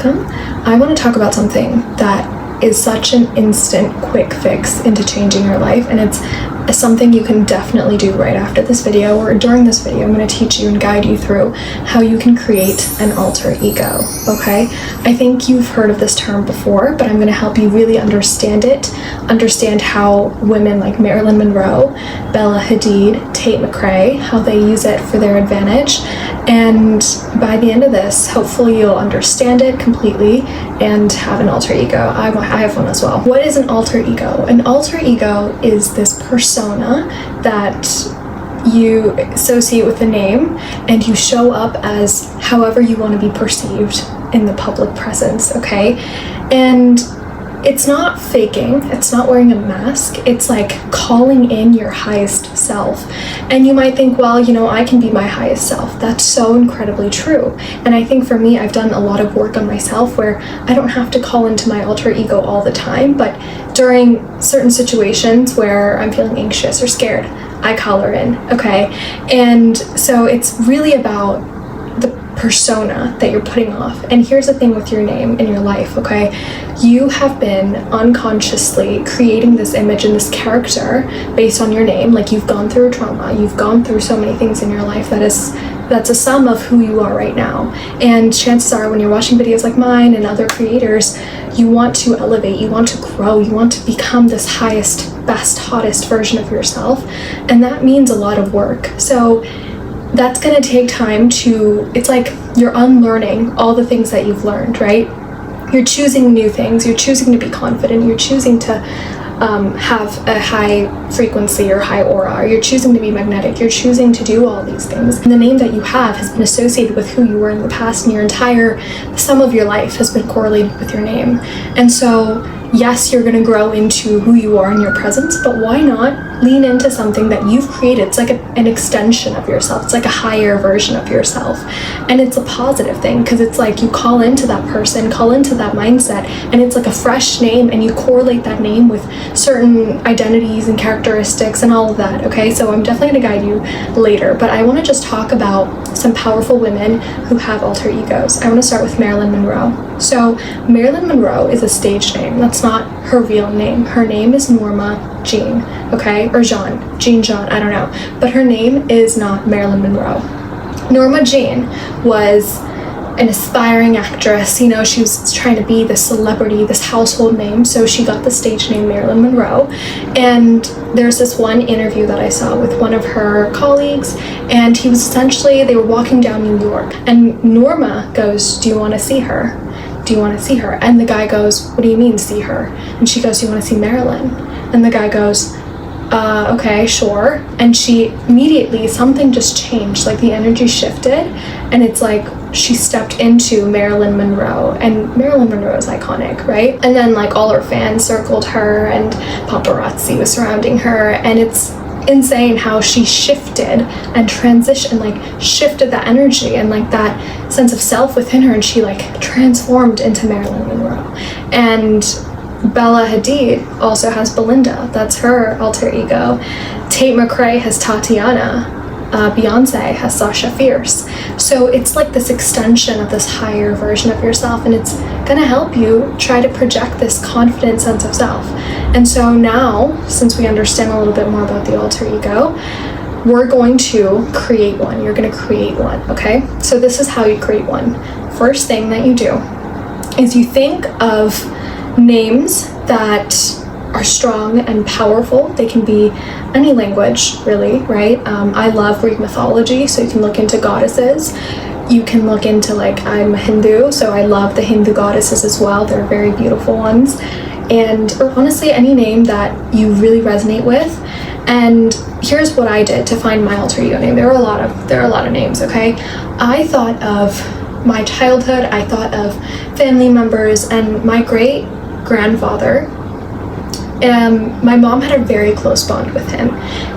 welcome. I want to talk about something that is such an instant quick fix into changing your life, and it's something you can definitely do right after this video or during this video. I'm going to teach you and guide you through how you can create an alter ego, okay? I think you've heard of this term before, but I'm going to help you really understand it, understand how women like Marilyn Monroe, Bella Hadid, Tate McRae, how they use it for their advantage. And by the end of this, hopefully you'll understand it completely and have an alter ego. I have one as well. What is an alter ego? An alter ego is this persona that you associate with a name, and you show up as however you want to be perceived in the public presence, okay? And it's not faking, it's not wearing a mask, it's like calling in your highest self. And you might think, well, you know, I can be my highest self. That's so incredibly true. And I think for me, I've done a lot of work on myself where I don't have to call into my alter ego all the time, but during certain situations where I'm feeling anxious or scared, I call her in, okay? And so it's really about the persona that you're putting off. And here's the thing with your name in your life, okay? You have been unconsciously creating this image and this character based on your name. Like, you've gone through trauma, you've gone through so many things in your life that's a sum of who you are right now. And chances are when you're watching videos like mine and other creators, you want to elevate, you want to grow, you want to become this highest, best, hottest version of yourself. And that means a lot of work. So that's going to take time it's like you're unlearning all the things that you've learned, right? You're choosing new things, you're choosing to be confident, you're choosing to have a high frequency or high aura, or you're choosing to be magnetic, you're choosing to do all these things. And the name that you have has been associated with who you were in the past, and the sum of your life has been correlated with your name. And so, yes, you're going to grow into who you are in your presence, but why not lean into something that you've created? It's like an extension of yourself. It's like a higher version of yourself. And it's a positive thing, because it's like you call into that person, call into that mindset, and it's like a fresh name, and you correlate that name with certain identities and characteristics and all of that, okay? So I'm definitely going to guide you later, but I want to just talk about some powerful women who have alter egos. I want to start with Marilyn Monroe. So Marilyn Monroe is a stage name. That's not her real name. Her name is Norma Jean, okay? Or Jean John, I don't know. But her name is not Marilyn Monroe. Norma Jean was an aspiring actress. You know, she was trying to be this celebrity, this household name, so she got the stage name Marilyn Monroe. And there's this one interview that I saw with one of her colleagues, and they were walking down New York, and Norma goes, "Do you want to see her? Do you want to see her?" And the guy goes, "What do you mean, see her?" And she goes, "Do you want to see Marilyn?" And the guy goes, okay, sure. And she immediately, something just changed, like the energy shifted, and it's like she stepped into Marilyn Monroe, and Marilyn Monroe is iconic, right? And then like all her fans circled her, and paparazzi was surrounding her, and it's insane how she shifted and transitioned, like shifted that energy and like that sense of self within her, and she like transformed into Marilyn Monroe. And Bella Hadid also has Belinda. That's her alter ego. Tate McRae has Tatiana. Beyonce has Sasha Fierce. So it's like this extension of this higher version of yourself, and it's gonna help you try to project this confident sense of self. And so now, since we understand a little bit more about the alter ego, we're going to create one. You're gonna create one, okay? So this is how you create one. First thing that you do is you think of names that are strong and powerful. They can be any language, really, right? I love Greek mythology, so you can look into goddesses. You can look into, like, I'm Hindu, so I love the Hindu goddesses as well. They're very beautiful ones. Or honestly, any name that you really resonate with. And here's what I did to find my alter ego name. There are a lot of names, okay? I thought of my childhood, I thought of family members, and my great-grandfather. My mom had a very close bond with him,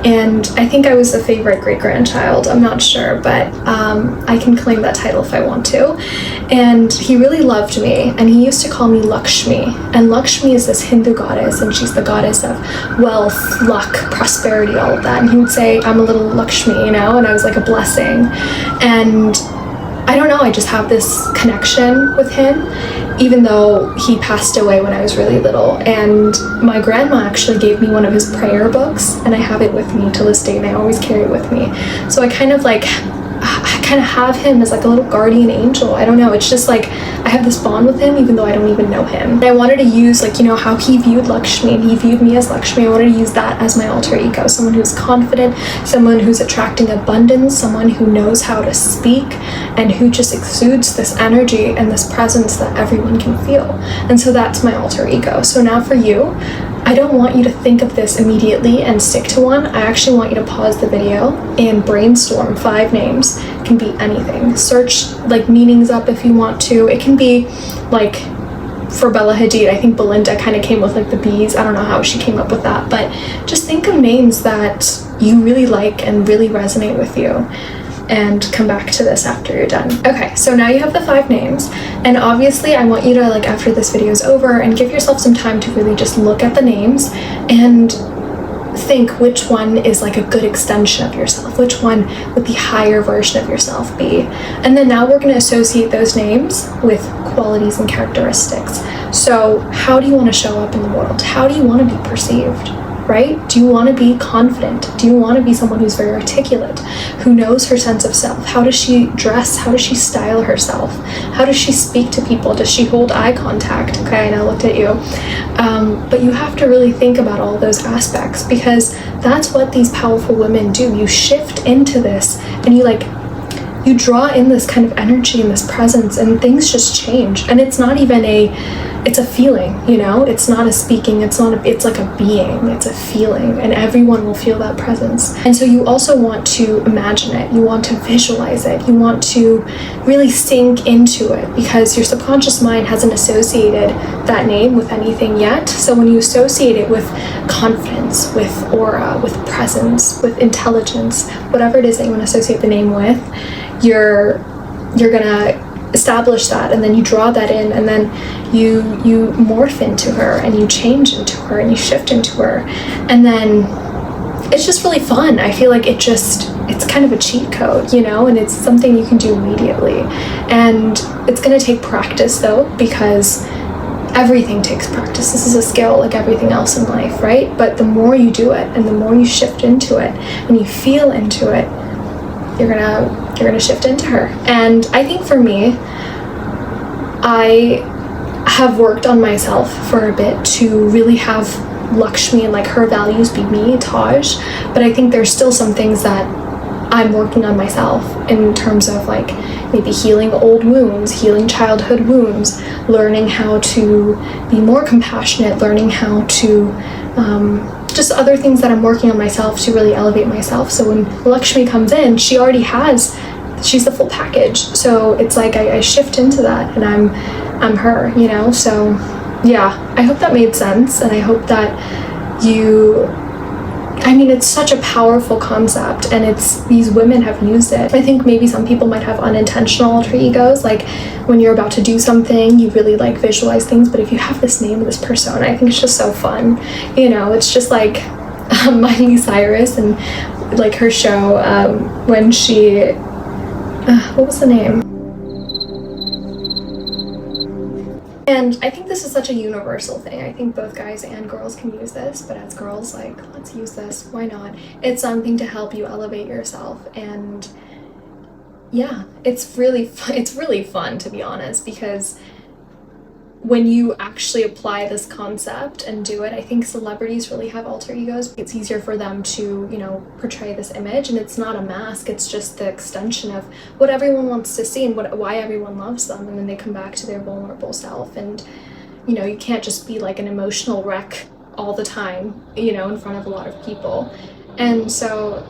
and I think I was the favorite great-grandchild. I'm not sure, but I can claim that title if I want to. And he really loved me, and he used to call me Lakshmi. And Lakshmi is this Hindu goddess, and she's the goddess of wealth, luck, prosperity, all of that. And he would say, I'm a little Lakshmi, you know, and I was like a blessing. And I don't know, I just have this connection with him, even though he passed away when I was really little. And my grandma actually gave me one of his prayer books, and I have it with me to this day, and I always carry it with me. So I kind of have him as like a little guardian angel. I don't know, it's just like I have this bond with him even though I don't even know him. And I wanted to use, like, you know, how he viewed Lakshmi and he viewed me as Lakshmi. I wanted to use that as my alter ego, someone who's confident, someone who's attracting abundance, someone who knows how to speak, and who just exudes this energy and this presence that everyone can feel. And so that's my alter ego. So now for you, I don't want you to think of this immediately and stick to one. I actually want you to pause the video and brainstorm 5 names. It can be anything. Search like meanings up if you want to. It can be like, for Bella Hadid, I think Belinda kind of came with like the bees. I don't know how she came up with that, but just think of names that you really like and really resonate with you, and come back to this after you're done. Okay, so now you have the 5 names, and obviously I want you to, like, after this video is over, and give yourself some time to really just look at the names and think which one is like a good extension of yourself, which one would the higher version of yourself be. And then now we're going to associate those names with qualities and characteristics. So how do you want to show up in the world? How do you want to be perceived? Right? Do you want to be confident? Do you want to be someone who's very articulate, who knows her sense of self? How does she dress? How does she style herself? How does she speak to people? Does she hold eye contact? Okay, I now looked at you. But you have to really think about all those aspects, because that's what these powerful women do. You shift into this and you draw in this kind of energy and this presence, and things just change. And it's not even it's a feeling, you know? It's not a speaking, it's like a being, it's a feeling, and everyone will feel that presence. And so you also want to imagine it, you want to visualize it, you want to really sink into it, because your subconscious mind hasn't associated that name with anything yet. So when you associate it with confidence, with aura, with presence, with intelligence, whatever it is that you want to associate the name with, you're gonna establish that, and then you draw that in, and then you morph into her, and you change into her, and you shift into her, and then it's just really fun. I feel like it's kind of a cheat code, you know, and it's something you can do immediately. And it's going to take practice though, because everything takes practice. This is a skill like everything else in life, right? But the more you do it, and the more you shift into it, and you feel into it, you're gonna shift into her. And I think for me, I have worked on myself for a bit to really have Lakshmi and like her values be me, Taj, but I think there's still some things that I'm working on myself in terms of like maybe healing old wounds, healing childhood wounds, learning how to be more compassionate, learning how to just other things that I'm working on myself to really elevate myself. So when Lakshmi comes in, she's the full package. So it's like I shift into that, and I'm her, you know? So yeah, I hope that made sense, and I hope that it's such a powerful concept, and these women have used it. I think maybe some people might have unintentional alter egos, like when you're about to do something, you really like visualize things, but if you have this name of this persona, I think it's just so fun, you know? It's just like Miley Cyrus and like her show, when she what was the name? And I think this is such a universal thing. I think both guys and girls can use this, but as girls, like, let's use this. Why not? It's something to help you elevate yourself. And yeah, it's really fun, to be honest, because when you actually apply this concept and do it, I think celebrities really have alter egos. It's easier for them to, you know, portray this image, and it's not a mask, it's just the extension of what everyone wants to see and why everyone loves them, and then they come back to their vulnerable self. And, you know, you can't just be like an emotional wreck all the time, you know, in front of a lot of people. And so,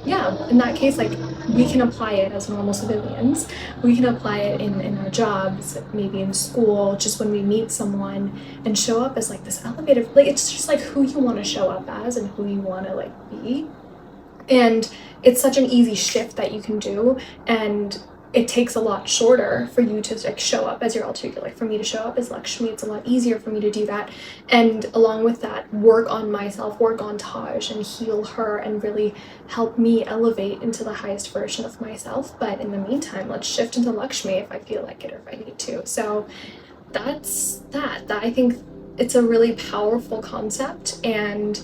yeah, in that case, like, we can apply it as normal civilians. We can apply it in our jobs, maybe in school, just when we meet someone, and show up as like this elevated, like, it's just like who you want to show up as and who you want to like be. And it's such an easy shift that you can do. And it takes a lot shorter for you to like show up as your alter ego. Like for me to show up as Lakshmi, it's a lot easier for me to do that. And along with that, work on myself, work on Taj and heal her and really help me elevate into the highest version of myself. But in the meantime, let's shift into Lakshmi if I feel like it or if I need to. So that's that. I think it's a really powerful concept, and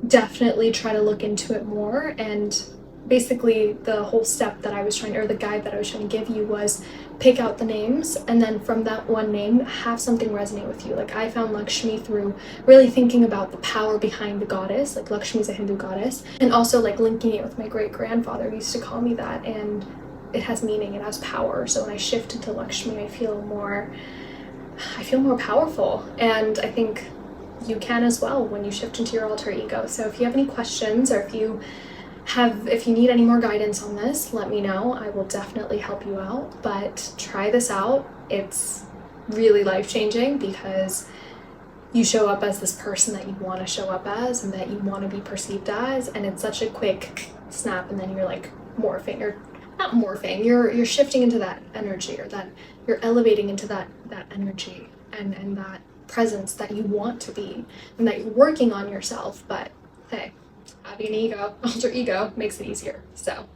definitely try to look into it more. And basically the whole step that I was trying, or the guide that I was trying to give you, was pick out the names, and then from that one name have something resonate with you. Like I found Lakshmi through really thinking about the power behind the goddess. Like Lakshmi is a Hindu goddess, and also like linking it with my great grandfather, who used to call me that, and it has meaning, it has power. So when I shift into Lakshmi, I feel more powerful, and I think you can as well when you shift into your alter ego. So if you have any questions, or if you need any more guidance on this, let me know. I will definitely help you out. But try this out. It's really life-changing, because you show up as this person that you want to show up as and that you want to be perceived as, and it's such a quick snap, and then you're like morphing, or not morphing, you're shifting into that energy, or that you're elevating into that energy and that presence that you want to be, and that you're working on yourself. But hey, having an alter ego makes it easier. So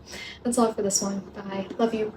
that's all for this one. Bye. Love you.